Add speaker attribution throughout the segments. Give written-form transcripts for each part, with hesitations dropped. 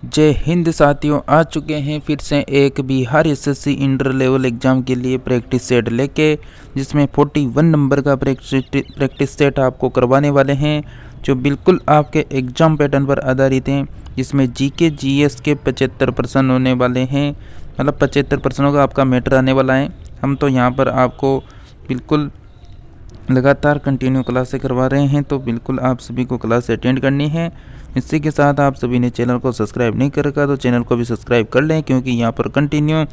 Speaker 1: जय हिंद साथियों, आ चुके हैं फिर से एक Bihar SSC inter level exam के लिए प्रैक्टिस सेट लेके, जिसमें 41 नंबर का प्रैक्टिस सेट आपको करवाने वाले हैं, जो बिल्कुल आपके एग्ज़ाम पैटर्न पर आधारित हैं। जिसमें जीके जीएस के 75% होने वाले हैं, मतलब 75% का आपका मैटर आने वाला है। हम तो यहाँ पर आपको बिल्कुल लगातार कंटिन्यू क्लासें करवा रहे हैं, तो बिल्कुल आप सभी को क्लास अटेंड करनी है। इसी के साथ आप सभी ने चैनल को सब्सक्राइब नहीं कर रखा तो चैनल को भी सब्सक्राइब कर लें, क्योंकि यहाँ पर कंटिन्यू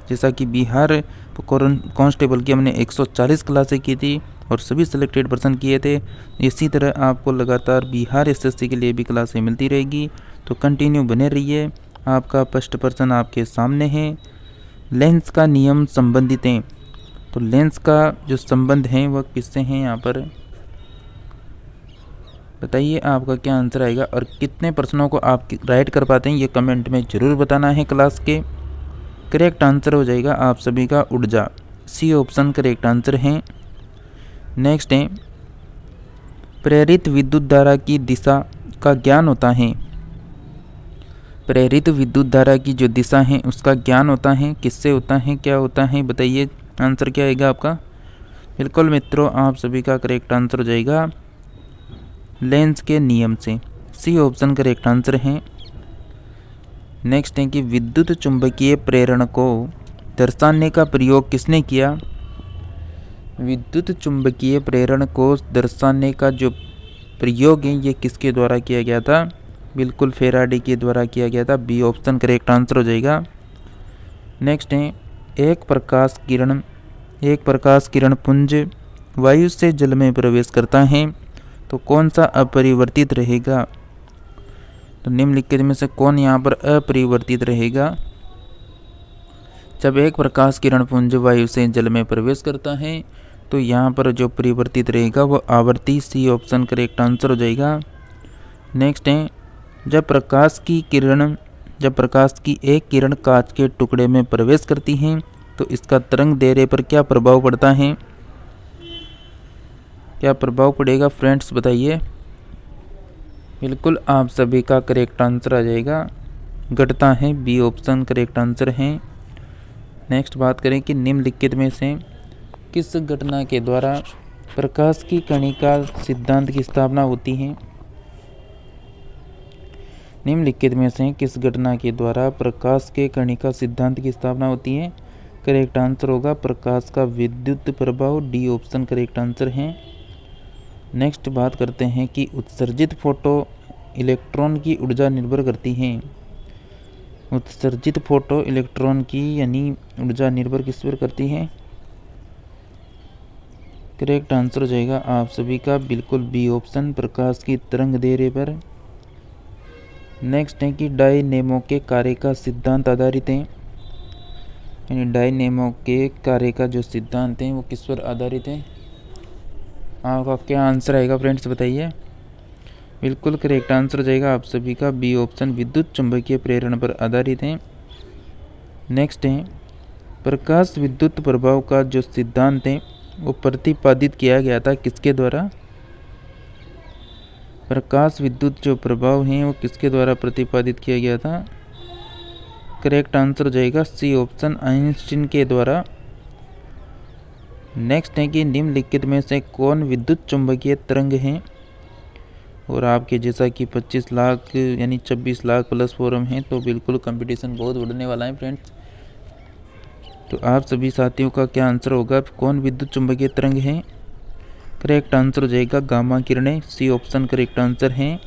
Speaker 1: जैसा कि बिहार कांस्टेबल की हमने 140 क्लासें की थी और सभी सिलेक्टेड पर्सन किए थे, इसी तरह आपको लगातार बिहार एसएससी के लिए भी क्लासें मिलती रहेगी। तो कंटिन्यू बने रहिए। आपका फर्स्ट पर्सन आपके सामने है। लेंस का नियम संबंधित हैं। तो लेंस का जो संबंध है वह किससे हैं, यहाँ पर बताइए आपका क्या आंसर आएगा और कितने प्रश्नों को आप राइट कर पाते हैं, ये कमेंट में ज़रूर बताना है क्लास के। करेक्ट आंसर हो जाएगा आप सभी का ऊर्जा, सी ऑप्शन करेक्ट आंसर है। नेक्स्ट है, प्रेरित विद्युत धारा की दिशा का ज्ञान होता है। प्रेरित विद्युत धारा की जो दिशा है उसका ज्ञान होता है, किससे होता है, क्या होता है, बताइए आंसर क्या आएगा आपका। बिल्कुल मित्रों, आप सभी का करेक्ट आंसर हो जाएगा लेंस के नियम से, सी ऑप्शन करेक्ट आंसर है। नेक्स्ट है कि विद्युत चुंबकीय प्रेरण को दर्शाने का प्रयोग किसने किया। विद्युत चुंबकीय प्रेरण को दर्शाने का जो प्रयोग है ये किसके द्वारा किया गया था, बिल्कुल फेराडे के द्वारा किया गया था, बी ऑप्शन करेक्ट आंसर हो जाएगा। नेक्स्ट है, एक प्रकाश किरण पुंज वायु से जल में प्रवेश करता है तो कौन सा अपरिवर्तित रहेगा। तो निम्नलिखित में से कौन यहाँ पर अपरिवर्तित रहेगा। जब एक प्रकाश किरण पुंज वायु से जल में प्रवेश करता है तो यहाँ पर जो परिवर्तित रहेगा वो आवर्ती, सी ऑप्शन करेक्ट आंसर हो जाएगा। नेक्स्ट है, जब प्रकाश की एक किरण कांच के टुकड़े में प्रवेश करती है तो इसका तरंग दैर्ध्य पर क्या प्रभाव पड़ता है। क्या प्रभाव पड़ेगा फ्रेंड्स, बताइए। बिल्कुल आप सभी का करेक्ट आंसर आ जाएगा, घटता है, बी ऑप्शन करेक्ट आंसर है। नेक्स्ट बात करें कि निम्नलिखित में से किस घटना के द्वारा प्रकाश की कणिका सिद्धांत की स्थापना होती है। निम्नलिखित में से किस घटना के द्वारा प्रकाश के कणिका सिद्धांत की स्थापना होती है। करेक्ट आंसर होगा प्रकाश का विद्युत प्रभाव, डी ऑप्शन करेक्ट आंसर है। नेक्स्ट बात करते हैं कि उत्सर्जित फोटो इलेक्ट्रॉन की ऊर्जा निर्भर करती है। उत्सर्जित फोटो इलेक्ट्रॉन की यानी ऊर्जा निर्भर किस पर करती है। करेक्ट आंसर हो जाएगा आप सभी का बिल्कुल बी ऑप्शन, प्रकाश की तरंग दैर्ध्य पर। नेक्स्ट है कि डायनेमो के कार्य का सिद्धांत आधारित है, यानी डायनेमो के कार्य का जो सिद्धांत है वो किस पर आधारित है। आपका क्या आंसर आएगा फ्रेंड्स, बताइए। बिल्कुल करेक्ट आंसर हो जाएगा आप सभी का बी ऑप्शन, विद्युत चुंबकीय प्रेरण पर आधारित है। नेक्स्ट है, प्रकाश विद्युत प्रभाव का जो सिद्धांत है वो प्रतिपादित किया गया था किसके द्वारा। प्रकाश विद्युत जो प्रभाव है वो किसके द्वारा प्रतिपादित किया गया था। करेक्ट आंसर हो जाएगा सी ऑप्शन, आइंस्टीन के द्वारा। नेक्स्ट है कि निम्नलिखित में से कौन विद्युत चुंबकीय तरंग है। और आपके जैसा कि 25 लाख यानी 26 लाख प्लस फॉर्म है, तो बिल्कुल कंपटीशन बहुत बढ़ने वाला है फ्रेंड्स। तो आप सभी साथियों का क्या आंसर होगा, कौन विद्युत चुंबकीय तरंग है। करेक्ट आंसर हो जाएगा गामा किरणें, सी ऑप्शन करेक्ट आंसर है।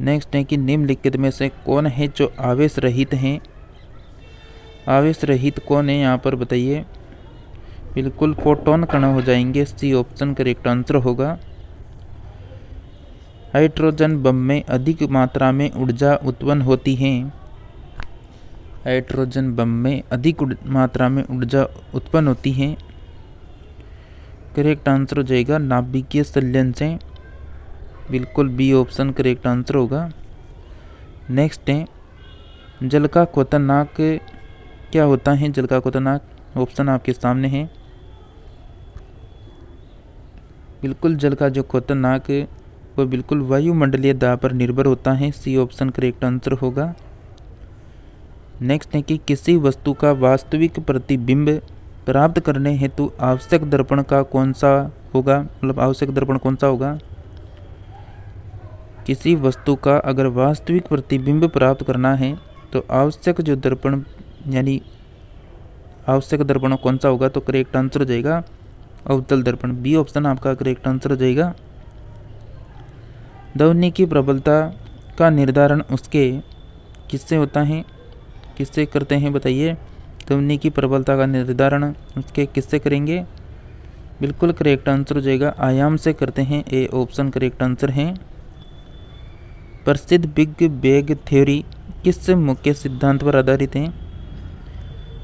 Speaker 1: नेक्स्ट है कि निम्नलिखित में से कौन है जो आवेश रहित हैं। आवेश रहित कौन है यहाँ पर, बताइए। बिल्कुल फोटोन कण हो जाएंगे, सी ऑप्शन करेक्ट आंसर होगा। हाइड्रोजन बम में अधिक मात्रा में ऊर्जा उत्पन्न होती है। हाइड्रोजन बम में अधिक मात्रा में ऊर्जा उत्पन्न होती है। करेक्ट आंसर हो जाएगा नाभिकीय संलयन से, बिल्कुल बी ऑप्शन करेक्ट आंसर होगा। नेक्स्ट है, जल का क्वथनांक क्या होता है। जल का क्वथनांक ऑप्शन आपके सामने है। बिल्कुल जल का जो क्वथनांक वह बिल्कुल वायुमंडलीय दाब पर निर्भर होता है। सी ऑप्शन करेक्ट आंसर होगा। नेक्स्ट है कि किसी वस्तु का वास्तविक प्रतिबिंब प्राप्त करने हेतु आवश्यक दर्पण का कौन सा होगा, मतलब आवश्यक दर्पण कौन सा होगा। किसी वस्तु का अगर वास्तविक प्रतिबिंब प्राप्त करना है तो आवश्यक जो दर्पण यानी आवश्यक दर्पण कौन सा होगा, तो करेक्ट आंसर हो जाएगा अवतल दर्पण। बी ऑप्शन आपका करेक्ट आंसर हो जाएगा। ध्वनि की प्रबलता का निर्धारण उसके किससे होता है, किससे करते हैं बताइए। ध्वनि की प्रबलता का निर्धारण उसके किससे करेंगे, बिल्कुल करेक्ट आंसर हो जाएगा आयाम से करते हैं। ए ऑप्शन करेक्ट आंसर है। प्रसिद्ध बिग बैग थ्योरी किस मुख्य सिद्धांत पर आधारित है।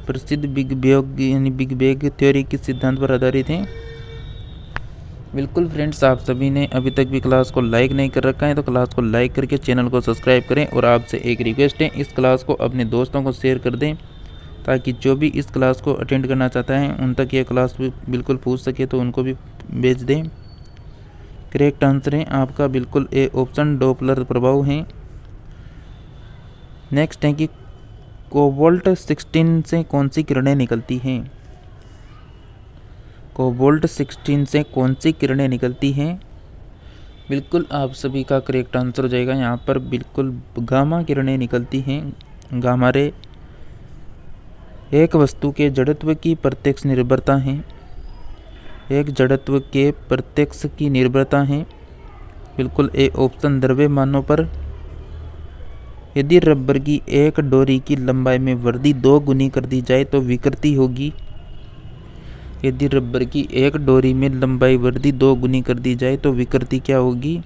Speaker 1: प्रसिद्ध बिग बैग थ्योरी किस सिद्धांत पर आधारित है। बिल्कुल फ्रेंड्स, आप सभी ने अभी तक भी क्लास को लाइक नहीं कर रखा है तो क्लास को लाइक करके चैनल को सब्सक्राइब करें। और आपसे एक रिक्वेस्ट है, इस क्लास को अपने दोस्तों को शेयर कर दें ताकि जो भी इस क्लास को अटेंड करना चाहता है उन तक ये क्लास भी बिल्कुल पूछ सके तो उनको भी भेज दें। करेक्ट आंसर है आपका बिल्कुल ए ऑप्शन डॉपलर प्रभाव है। नेक्स्ट है कि कोबाल्ट 16 से कौन सी किरणें निकलती हैं। कोबाल्ट 16 से कौन सी किरणें निकलती हैं, बिल्कुल आप सभी का करेक्ट आंसर हो जाएगा यहाँ पर बिल्कुल गामा किरणें निकलती हैं। गामा रे एक वस्तु के जड़त्व की प्रत्यक्ष निर्भरता है, एक जड़त्व के प्रत्यक्ष की निर्भरता है, बिल्कुल ए ऑप्शन द्रव्यमानों पर। यदि रबर की एक डोरी की लंबाई में वृद्धि 2 गुनी कर दी जाए तो विकृति होगी। यदि रबर की एक डोरी में लंबाई वृद्धि 2 गुनी कर दी जाए तो विकृति क्या होगी,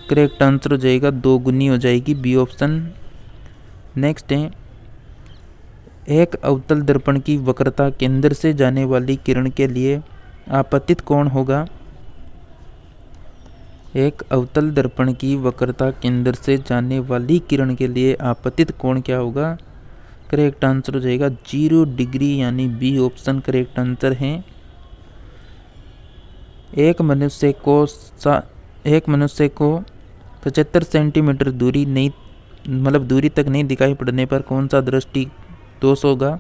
Speaker 1: करेक्ट आंसर हो जाएगा 2 गुनी हो जाएगी, बी ऑप्शन। नेक्स्ट है एक अवतल दर्पण की वक्रता केंद्र से जाने वाली किरण के लिए आपतित कोण होगा। एक अवतल दर्पण की वक्रता केंद्र से जाने वाली किरण के लिए आपतित कोण क्या होगा, करेक्ट आंसर हो जाएगा 0 डिग्री यानी बी ऑप्शन करेक्ट आंसर है। एक मनुष्य को 75 सेंटीमीटर दूरी तक नहीं दिखाई पड़ने पर कौन सा दृष्टि दोष होगा।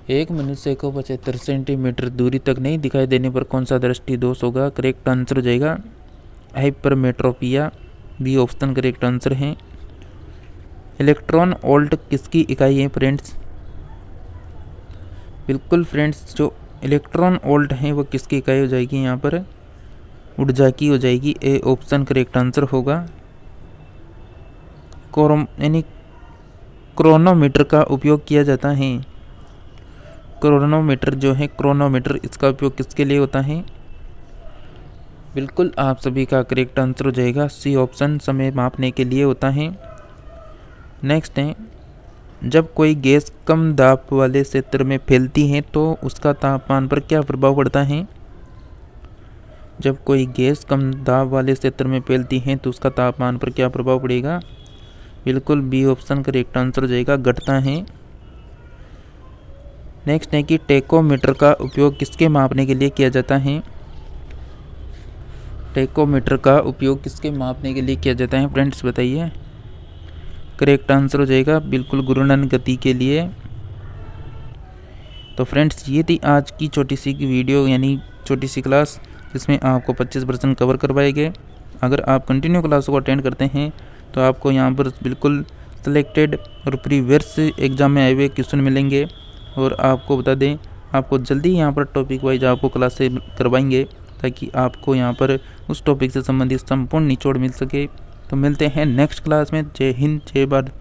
Speaker 1: एक मनुष्य को 75 सेंटीमीटर दूरी तक नहीं दिखाई देने पर कौन सा दृष्टि दोष होगा, करेक्ट आंसर हो जाएगा hypermetropia, B option correct answer है। इलेक्ट्रॉन वोल्ट किसकी इकाई है फ्रेंड्स, बिल्कुल फ्रेंड्स जो इलेक्ट्रॉन वोल्ट है वो किसकी इकाई हो जाएगी, यहाँ पर ऊर्जा की हो जाएगी। ए ऑप्शन करेक्ट आंसर होगा। क्रोनोमीटर का उपयोग किया जाता है। क्रोनोमीटर इसका उपयोग किसके लिए होता है, बिल्कुल आप सभी का करेक्ट आंसर हो जाएगा सी ऑप्शन समय मापने के लिए होता है। नेक्स्ट है जब कोई गैस कम दाब वाले क्षेत्र में फैलती है तो उसका तापमान पर क्या प्रभाव पड़ता है। जब कोई गैस कम दाब वाले क्षेत्र में फैलती है तो उसका तापमान पर क्या प्रभाव पड़ेगा, बिल्कुल बी ऑप्शन करेक्ट आंसर हो जाएगा घटता है। नेक्स्ट है कि टेकोमीटर का उपयोग किसके मापने के लिए किया जाता है। टेकोमीटर का उपयोग किसके मापने के लिए किया जाता है फ्रेंड्स बताइए, करेक्ट आंसर हो जाएगा बिल्कुल घूर्णन गति के लिए। तो फ्रेंड्स ये थी आज की छोटी सी वीडियो यानी छोटी सी क्लास जिसमें आपको 25% कवर करवाए गए। अगर आप कंटिन्यू क्लास को अटेंड करते हैं तो आपको यहाँ पर बिल्कुल सिलेक्टेड और प्रीवियस एग्जाम में आए हुए क्वेश्चन मिलेंगे। और आपको बता दें आपको जल्दी यहाँ पर टॉपिक वाइज आपको क्लासेस करवाएंगे ताकि आपको यहाँ पर उस टॉपिक से संबंधित संपूर्ण निचोड़ मिल सके। तो मिलते हैं नेक्स्ट क्लास में। जय हिंद, जय भारत।